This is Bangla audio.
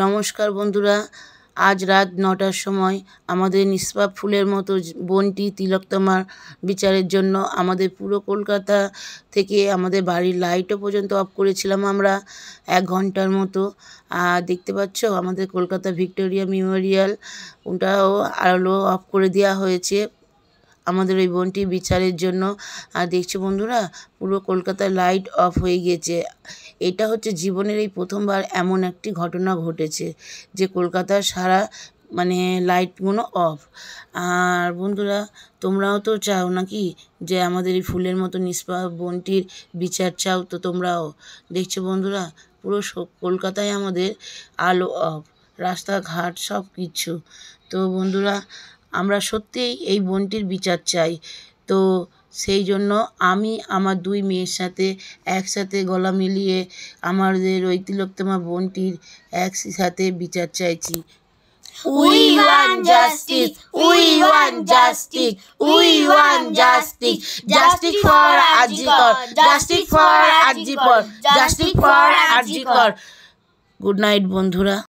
নমস্কার বন্ধুরা, আজ রাত ৯টার সময় আমাদের নিষ্পাপ ফুলের মতো বোনটি তিলোত্তমার বিচারের জন্য আমাদের পুরো কলকাতা থেকে আমাদের বাড়ির লাইটও পর্যন্ত অফ করেছিলাম আমরা ১ ঘন্টার মতো। আর দেখতে পাচ্ছ আমাদের কলকাতা ভিক্টোরিয়া মেমোরিয়াল ওটাও আলো অফ করে দেওয়া হয়েছে আমাদের ওই বোনটির বিচারের জন্য। আর দেখছো বন্ধুরা, পুরো কলকাতার লাইট অফ হয়ে গেছে। এটা হচ্ছে জীবনের এই প্রথমবার এমন একটি ঘটনা ঘটেছে যে কলকাতার সারা লাইটগুলো অফ। আর বন্ধুরা, তোমরাও তো চাও নাকি যে আমাদের এই ফুলের মতো নিষ্পাপ বোনটির বিচার চাও? তো তোমরাও দেখছো বন্ধুরা, পুরো কলকাতায় আমাদের আলো অফ, রাস্তাঘাট সব কিছু। তো বন্ধুরা, আমরা সত্যিই এই বোনটির বিচার চাই। তো সেই জন্য আমি আমার 2 মেয়ের সাথে একসাথে গলা মিলিয়ে আমাদের ওই তিলোত্তমা বোনটির একসাথে বিচার চাইছি। We want justice. We want justice. We want justice. Justice for Arjikar. Justice for Arjikar. Justice for Arjikar. Good night বন্ধুরা।